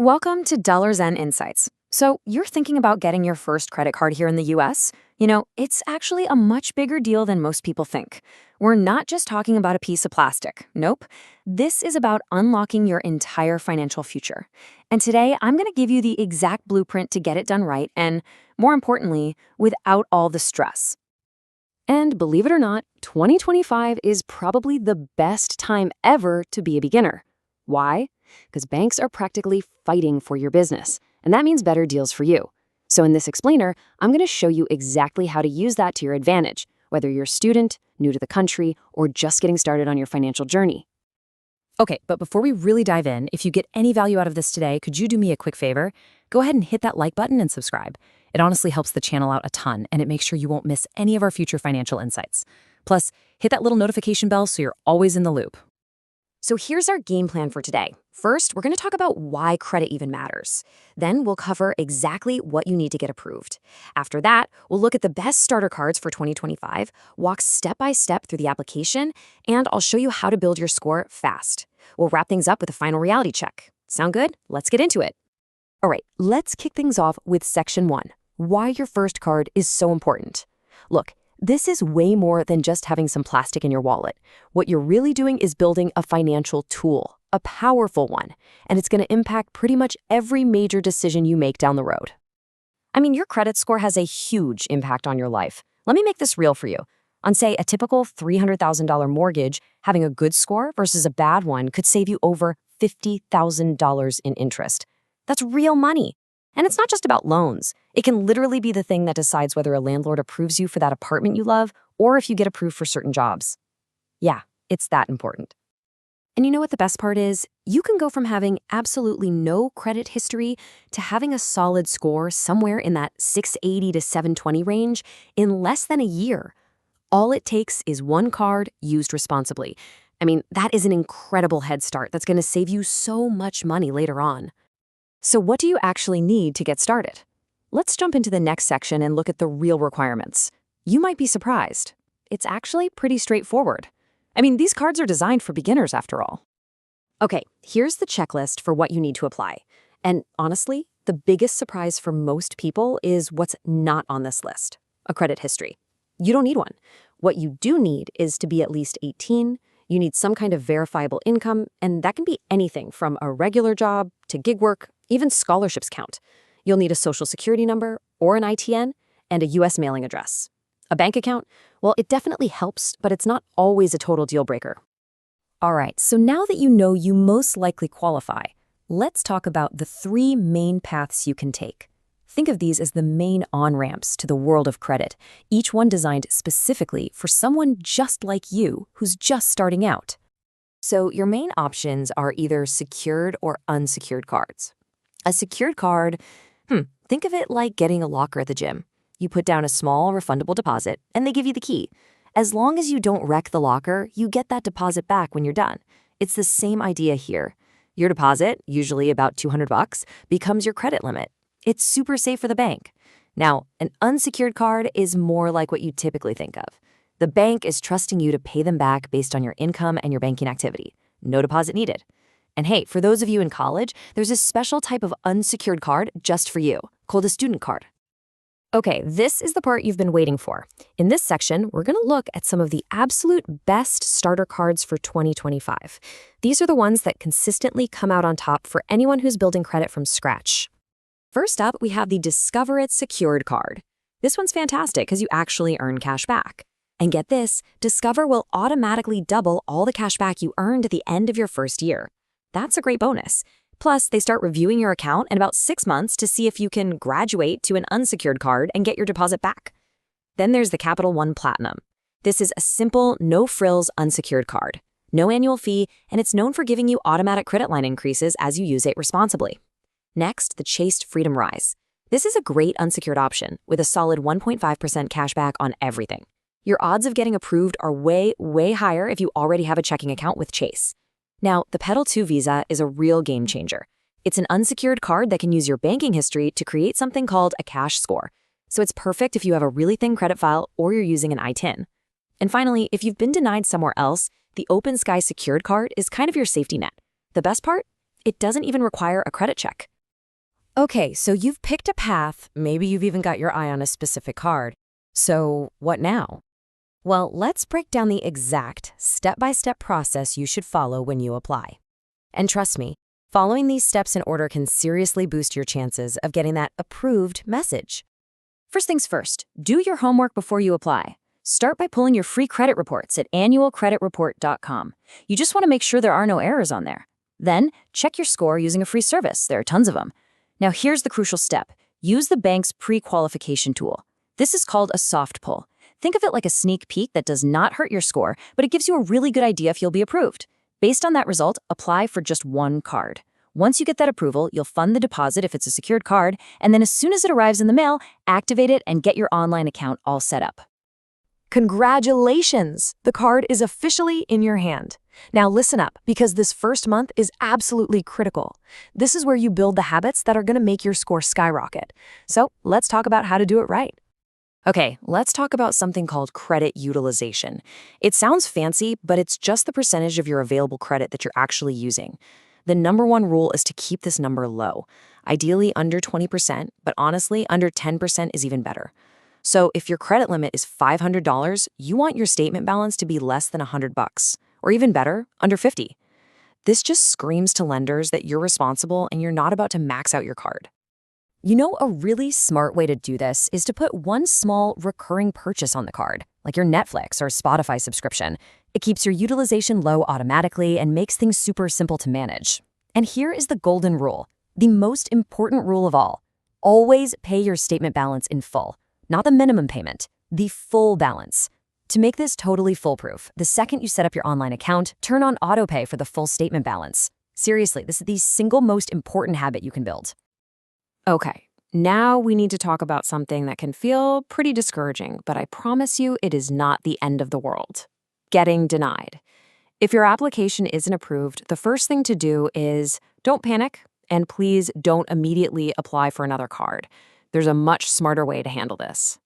Welcome to DollarZen Insights. So, you're thinking about getting your first credit card here in the US? It's actually a much bigger deal than most people think. We're not just talking about a piece of plastic. Nope. This is about unlocking your entire financial future. And today, I'm going to give you the exact blueprint to get it done right and, more importantly, without all the stress. And believe it or not, 2025 is probably the best time ever to be a beginner. Why? Because banks are practically fighting for your business, and that means better deals for you. So in this explainer, I'm going to show you exactly how to use that to your advantage, whether you're a student, new to the country, or just getting started on your financial journey. Okay, but before we really dive in, if you get any value out of this today, could you do me a quick favor? Go ahead and hit that like button and subscribe. It honestly helps the channel out a ton, and it makes sure you won't miss any of our future financial insights. Plus, hit that little notification bell so you're always in the loop. So here's our game plan for today. First, we're going to talk about why credit even matters. Then we'll cover exactly what you need to get approved. After that, we'll look at the best starter cards for 2025, walk step by step through the application, and I'll show you how to build your score fast. We'll wrap things up with a final reality check. Sound good? Let's get into it. All right, let's kick things off with Section 1, why your first card is so important. Look, this is way more than just having some plastic in your wallet. What you're really doing is building a financial tool, a powerful one, and it's going to impact pretty much every major decision you make down the road. Your credit score has a huge impact on your life. Let me make this real for you. On, say, a typical $300,000 mortgage, having a good score versus a bad one could save you over $50,000 in interest. That's real money. And it's not just about loans. It can literally be the thing that decides whether a landlord approves you for that apartment you love or if you get approved for certain jobs. Yeah, it's that important. And you know what the best part is? You can go from having absolutely no credit history to having a solid score somewhere in that 680 to 720 range in less than a year. All it takes is one card used responsibly. That is an incredible head start that's going to save you so much money later on. So what do you actually need to get started? Let's jump into the next section and look at the real requirements. You might be surprised. It's actually pretty straightforward. These cards are designed for beginners after all. Okay, here's the checklist for what you need to apply. And honestly, the biggest surprise for most people is what's not on this list, a credit history. You don't need one. What you do need is to be at least 18. You need some kind of verifiable income, and that can be anything from a regular job to gig work, even scholarships count. You'll need a social security number or an ITN and a US mailing address. A bank account? Well, it definitely helps, but it's not always a total deal breaker. All right, so now that you know you most likely qualify, let's talk about the 3 main paths you can take. Think of these as the main on-ramps to the world of credit, each one designed specifically for someone just like you who's just starting out. So your main options are either secured or unsecured cards. A secured card, think of it like getting a locker at the gym. You put down a small refundable deposit and they give you the key. As long as you don't wreck the locker, you get that deposit back when you're done. It's the same idea here. Your deposit, usually about $200, becomes your credit limit. It's super safe for the bank. Now, an unsecured card is more like what you typically think of. The bank is trusting you to pay them back based on your income and your banking activity. No deposit needed. And hey, for those of you in college, there's a special type of unsecured card just for you, called a student card. Okay, this is the part you've been waiting for. In this section, we're going to look at some of the absolute best starter cards for 2025. These are the ones that consistently come out on top for anyone who's building credit from scratch. First up, we have the Discover It Secured card. This one's fantastic because you actually earn cash back. And get this, Discover will automatically double all the cash back you earned at the end of your first year. That's a great bonus. Plus, they start reviewing your account in about 6 months to see if you can graduate to an unsecured card and get your deposit back. Then there's the Capital One Platinum. This is a simple, no-frills unsecured card. No annual fee, and it's known for giving you automatic credit line increases as you use it responsibly. Next, the Chased Freedom Rise. This is a great unsecured option with a solid 1.5% cashback on everything. Your odds of getting approved are way, way higher if you already have a checking account with Chase. Now, the Petal 2 Visa is a real game changer. It's an unsecured card that can use your banking history to create something called a cash score. So it's perfect if you have a really thin credit file or you're using an itin. And finally, if you've been denied somewhere else, the opensky secured card is kind of your safety net. The best part? It doesn't even require a credit check. Okay, so you've picked a path, maybe you've even got your eye on a specific card. So what now? Well, let's break down the exact step-by-step process you should follow when you apply. And trust me, following these steps in order can seriously boost your chances of getting that approved message. First things first, do your homework before you apply. Start by pulling your free credit reports at annualcreditreport.com. You just want to make sure there are no errors on there. Then, check your score using a free service. There are tons of them. Now here's the crucial step. Use the bank's pre-qualification tool. This is called a soft pull. Think of it like a sneak peek that does not hurt your score, but it gives you a really good idea if you'll be approved. Based on that result, apply for just one card. Once you get that approval, you'll fund the deposit if it's a secured card, and then as soon as it arrives in the mail, activate it and get your online account all set up. Congratulations! The card is officially in your hand. Now listen up, because this first month is absolutely critical. This is where you build the habits that are going to make your score skyrocket. So let's talk about how to do it right. Okay, let's talk about something called credit utilization. It sounds fancy, but it's just the percentage of your available credit that you're actually using. The number one rule is to keep this number low, ideally under 20%, but honestly, under 10% is even better. So if your credit limit is $500, you want your statement balance to be less than $100, or even better, under $50. This just screams to lenders that you're responsible and you're not about to max out your card. You know, a really smart way to do this is to put one small recurring purchase on the card, like your Netflix or Spotify subscription. It keeps your utilization low automatically and makes things super simple to manage. And here is the golden rule, the most important rule of all. Always pay your statement balance in full, not the minimum payment, the full balance. To make this totally foolproof, the second you set up your online account, turn on autopay for the full statement balance. Seriously, this is the single most important habit you can build. Okay, now we need to talk about something that can feel pretty discouraging, but I promise you it is not the end of the world. Getting denied. If your application isn't approved, the first thing to do is don't panic, and please don't immediately apply for another card. There's a much smarter way to handle this.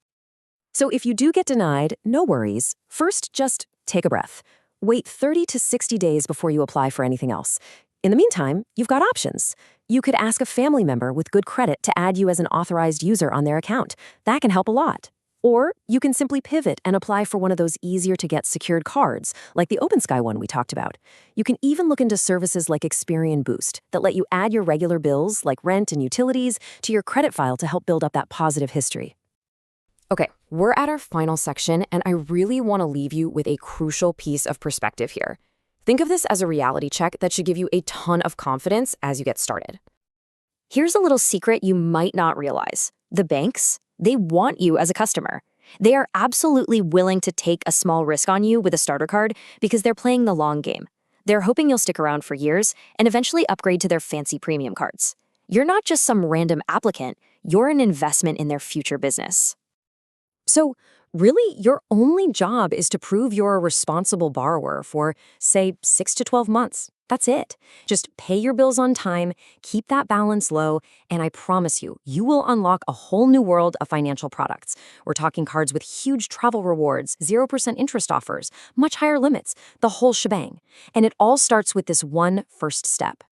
So if you do get denied, no worries. First, just take a breath. Wait 30 to 60 days before you apply for anything else. In the meantime, you've got options. You could ask a family member with good credit to add you as an authorized user on their account. That can help a lot. Or you can simply pivot and apply for one of those easier-to-get secured cards, like the opensky one we talked about. You can even look into services like Experian Boost that let you add your regular bills, like rent and utilities, to your credit file to help build up that positive history. Okay, we're at our final section, and I really want to leave you with a crucial piece of perspective here. Think of this as a reality check that should give you a ton of confidence as you get started. Here's a little secret you might not realize. The banks, they want you as a customer. They are absolutely willing to take a small risk on you with a starter card because they're playing the long game. They're hoping you'll stick around for years and eventually upgrade to their fancy premium cards. You're not just some random applicant, you're an investment in their future business. So, really, your only job is to prove you're a responsible borrower for, say, 6 to 12 months. That's it. Just pay your bills on time, keep that balance low, and I promise you, you will unlock a whole new world of financial products. We're talking cards with huge travel rewards, 0% interest offers, much higher limits, the whole shebang. And it all starts with this one first step.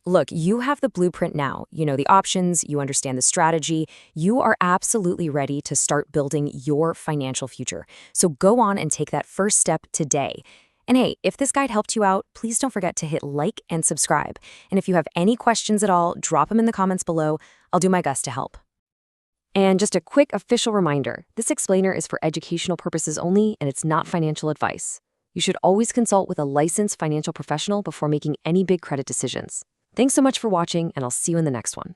Look, you have the blueprint now. You know the options, you understand the strategy. You are absolutely ready to start building your financial future. So go on and take that first step today. And hey, if this guide helped you out, please don't forget to hit like and subscribe. And if you have any questions at all, drop them in the comments below. I'll do my best to help. And just a quick official reminder, this explainer is for educational purposes only, and it's not financial advice. You should always consult with a licensed financial professional before making any big credit decisions. Thanks so much for watching, and I'll see you in the next one.